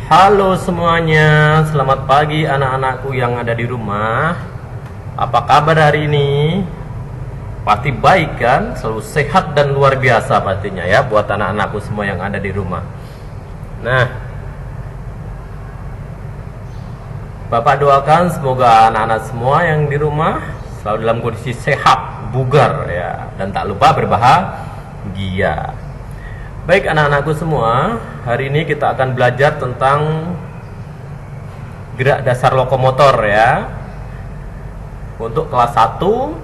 Halo semuanya, selamat pagi anak-anakku yang ada di rumah. Apa kabar hari ini? Pasti baik kan? Selalu sehat dan luar biasa pastinya ya buat anak-anakku semua yang ada di rumah. Nah, Bapak doakan semoga anak-anak semua yang di rumah selalu dalam kondisi sehat, bugar ya, dan tak lupa berbahagia. Baik anak-anakku semua, hari ini kita akan belajar tentang gerak dasar lokomotor ya. Untuk kelas 1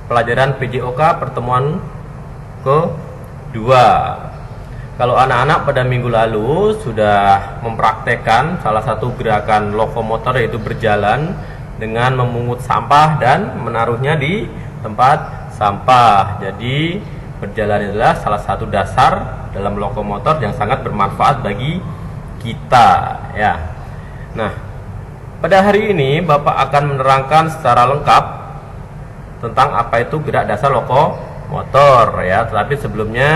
pelajaran PJOK pertemuan kedua. Kalau anak-anak pada minggu lalu sudah mempraktekkan salah satu gerakan lokomotor, yaitu berjalan dengan memungut sampah dan menaruhnya di tempat sampah. Jadi berjalan adalah salah satu dasar dalam lokomotor yang sangat bermanfaat bagi kita ya. Nah, pada hari ini Bapak akan menerangkan secara lengkap tentang apa itu gerak dasar lokomotor ya. Tetapi sebelumnya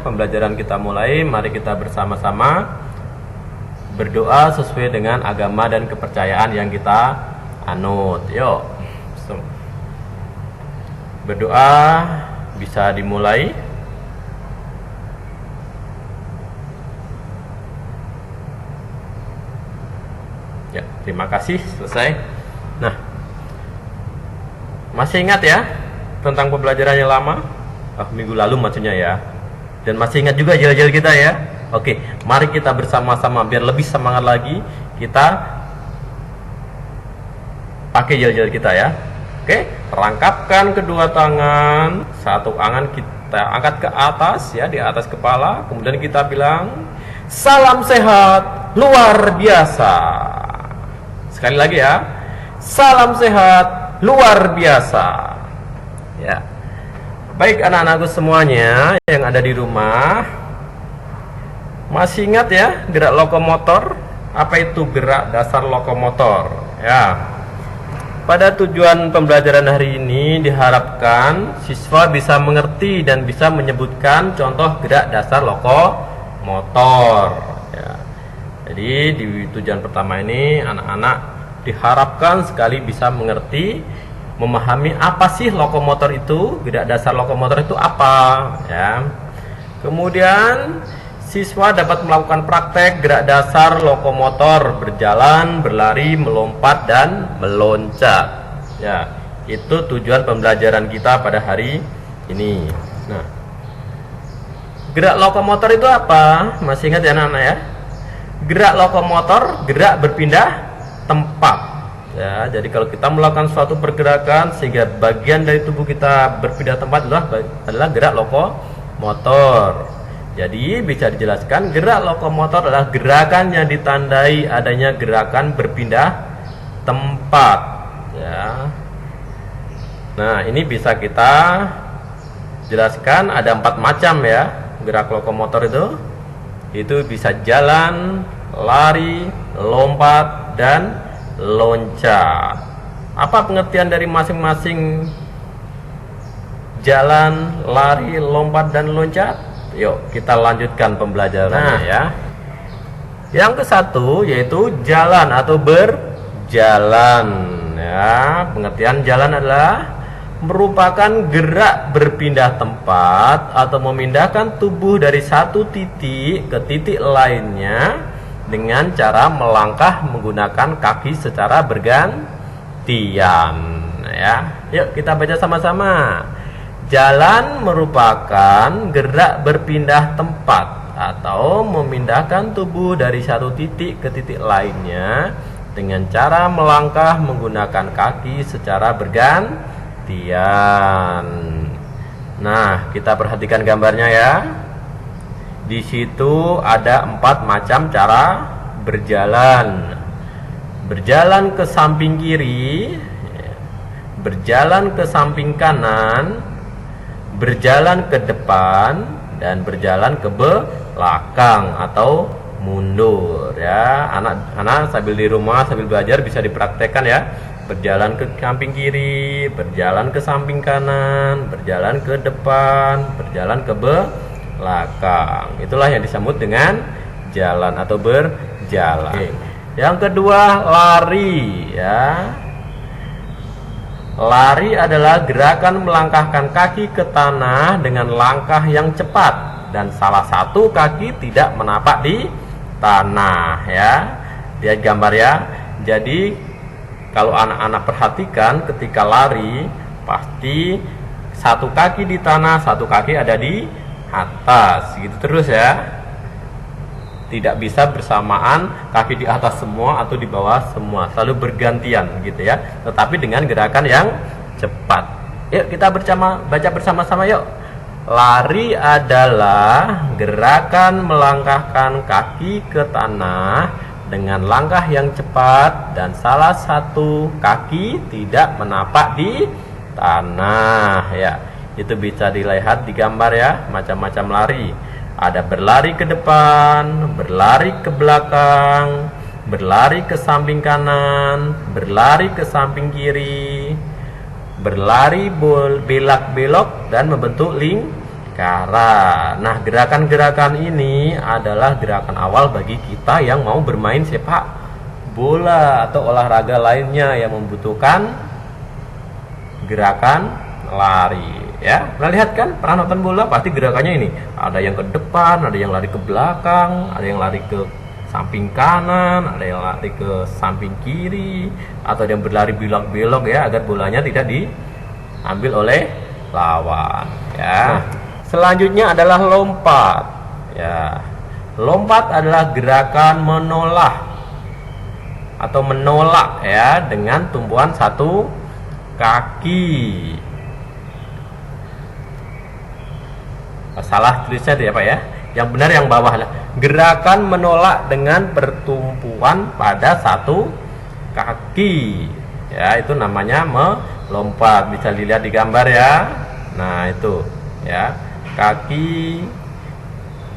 pembelajaran kita mulai, mari kita bersama-sama berdoa sesuai dengan agama dan kepercayaan yang kita anut. Yuk, berdoa bisa dimulai. Ya, terima kasih, selesai. Nah, masih ingat ya tentang pembelajaran yang lama? Minggu lalu maksudnya ya. Dan masih ingat juga jel-jel kita ya. Oke, mari kita bersama-sama biar lebih semangat lagi kita pakai jel-jel kita ya. Oke, rangkapkan kedua tangan, satu tangan kita angkat ke atas ya, di atas kepala. Kemudian kita bilang, salam sehat luar biasa. Sekali lagi ya, salam sehat luar biasa. Ya, baik anak-anakku semuanya yang ada di rumah, masih ingat ya gerak lokomotor? Apa itu gerak dasar lokomotor? Ya, pada tujuan pembelajaran hari ini diharapkan siswa bisa mengerti dan bisa menyebutkan contoh gerak dasar lokomotor. Ya. Jadi di tujuan pertama ini anak-anak diharapkan sekali bisa mengerti, memahami apa sih lokomotor itu, gerak dasar lokomotor itu apa ya. Kemudian siswa dapat melakukan praktek gerak dasar lokomotor, berjalan, berlari, melompat, dan meloncat. Ya, itu tujuan pembelajaran kita pada hari ini. Nah, gerak lokomotor itu apa? Masih ingat ya anak-anak ya? Gerak lokomotor, gerak berpindah tempat. Ya, jadi kalau kita melakukan suatu pergerakan sehingga bagian dari tubuh kita berpindah tempat adalah gerak lokomotor. Jadi bisa dijelaskan gerak lokomotor adalah gerakan yang ditandai adanya gerakan berpindah tempat ya. Nah, ini bisa kita jelaskan ada 4 macam ya gerak lokomotor itu. Itu bisa jalan, lari, lompat, dan loncat. Apa pengertian dari masing-masing jalan, lari, lompat, dan loncat? Yuk kita lanjutkan pembelajarannya ya. Yang ke-1 yaitu jalan atau berjalan ya. Pengertian jalan adalah merupakan gerak berpindah tempat atau memindahkan tubuh dari satu titik ke titik lainnya dengan cara melangkah menggunakan kaki secara bergantian ya. Yuk kita baca sama-sama. Jalan merupakan gerak berpindah tempat atau memindahkan tubuh dari satu titik ke titik lainnya dengan cara melangkah menggunakan kaki secara bergantian. Nah, kita perhatikan gambarnya ya. Di situ ada 4 macam cara berjalan. Berjalan ke samping kiri, berjalan ke samping kanan, berjalan ke depan, dan berjalan ke belakang atau mundur ya. Anak-anak sambil di rumah sambil belajar bisa dipraktekkan ya. Berjalan ke samping kiri, berjalan ke samping kanan, berjalan ke depan, berjalan ke belakang. Itulah yang disebut dengan jalan atau berjalan. berjalan. Oke. Yang kedua, lari ya. Lari adalah gerakan melangkahkan kaki ke tanah dengan langkah yang cepat dan salah satu kaki tidak menapak di tanah ya. Lihat gambar ya. Jadi kalau anak-anak perhatikan ketika lari pasti satu kaki di tanah, satu kaki ada di atas, gitu terus ya. Tidak bisa bersamaan kaki di atas semua atau di bawah semua, selalu bergantian gitu ya. Tetapi dengan gerakan yang cepat. Yuk kita baca bersama-sama yuk. Lari adalah gerakan melangkahkan kaki ke tanah dengan langkah yang cepat dan salah satu kaki tidak menapak di tanah ya. Itu bisa dilihat di gambar ya, macam-macam lari. Ada berlari ke depan, berlari ke belakang, berlari ke samping kanan, berlari ke samping kiri, berlari belak-belok dan membentuk lingkaran. Nah, gerakan-gerakan ini adalah gerakan awal bagi kita yang mau bermain sepak bola atau olahraga lainnya yang membutuhkan gerakan lari ya. Pernah lihat kan, pernah nonton bola pasti gerakannya ini, ada yang ke depan, ada yang lari ke belakang, ada yang lari ke samping kanan, ada yang lari ke samping kiri, atau yang berlari belok-belok ya agar bolanya tidak diambil oleh lawan ya. Selanjutnya adalah lompat ya. Lompat adalah gerakan menolak ya dengan tumpuan satu kaki. Salah tulisnya ya Pak ya. Yang benar yang bawah lah. Gerakan menolak dengan pertumpuan pada satu kaki. Ya, itu namanya melompat. Bisa dilihat di gambar ya. Nah, itu ya. Kaki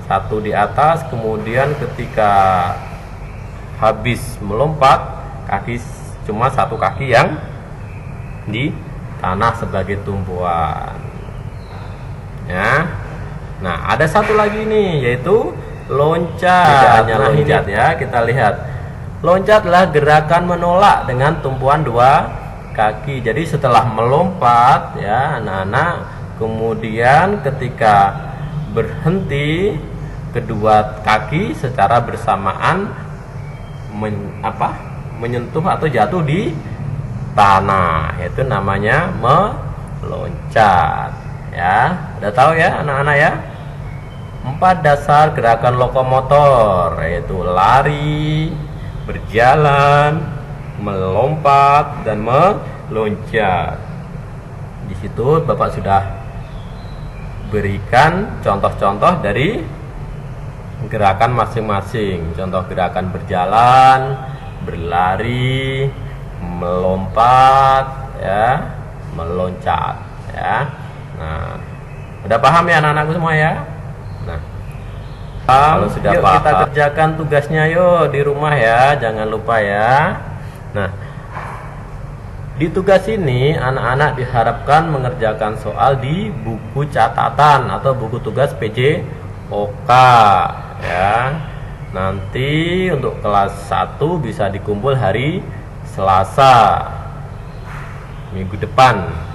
satu di atas, kemudian ketika habis melompat, kaki cuma satu kaki yang di tanah sebagai tumpuan. Ya. Nah, ada satu lagi nih, yaitu loncat. Tidak hanya loncat ya, kita lihat. Loncat adalah gerakan menolak dengan tumpuan dua kaki. Jadi setelah melompat ya, anak-anak, kemudian ketika berhenti, kedua kaki secara bersamaan menyentuh atau jatuh di tanah. Itu namanya meloncat. Ya, udah tahu ya anak-anak ya. 4 dasar gerakan lokomotor, yaitu lari, berjalan, melompat, dan meloncat. Di situ Bapak sudah berikan contoh-contoh dari gerakan masing-masing. Contoh gerakan berjalan, berlari, melompat, ya, meloncat, ya. Nah, udah paham ya anak-anakku semua ya? Nah, kalau sudah yuk paham, kita kerjakan tugasnya yuk di rumah ya, jangan lupa ya. Nah, di tugas ini anak-anak diharapkan mengerjakan soal di buku catatan atau buku tugas PJOK ya. Nanti untuk kelas 1 bisa dikumpul hari Selasa minggu depan.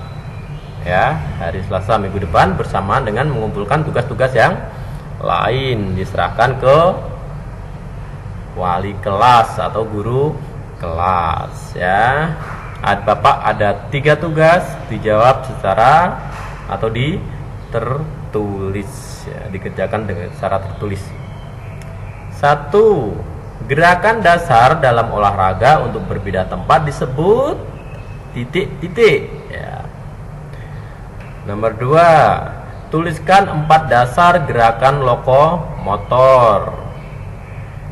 Ya, hari Selasa minggu depan bersamaan dengan mengumpulkan tugas-tugas yang lain, diserahkan ke wali kelas atau guru kelas ya. Bapak ada 3 tugas, dijawab secara atau tertulis ya, dikerjakan dengan secara tertulis. 1. Gerakan dasar dalam olahraga untuk berpindah tempat disebut titik-titik ya. Nomor 2, tuliskan 4 dasar gerakan lokomotor.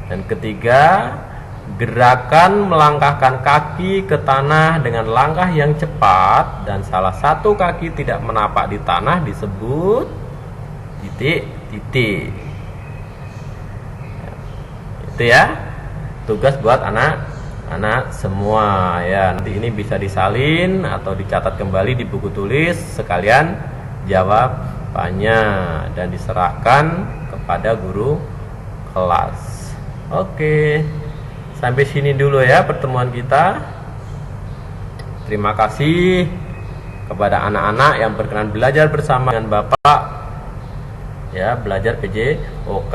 Dan ketiga, gerakan melangkahkan kaki ke tanah dengan langkah yang cepat dan salah satu kaki tidak menapak di tanah disebut titik-titik. Itu ya, tugas buat anak semua ya. Nanti ini bisa disalin atau dicatat kembali di buku tulis, sekalian jawabannya dan diserahkan kepada guru kelas Oke, sampai sini dulu ya pertemuan kita. Terima kasih kepada anak-anak yang berkenan belajar bersama dengan Bapak, ya, belajar PJOK,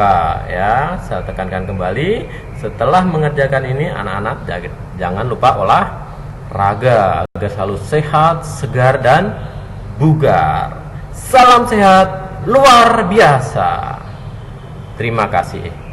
ya. Saya tekankan kembali, setelah mengerjakan ini anak-anak jangan lupa olahraga agar selalu sehat, segar, dan bugar. Salam sehat luar biasa. Terima kasih.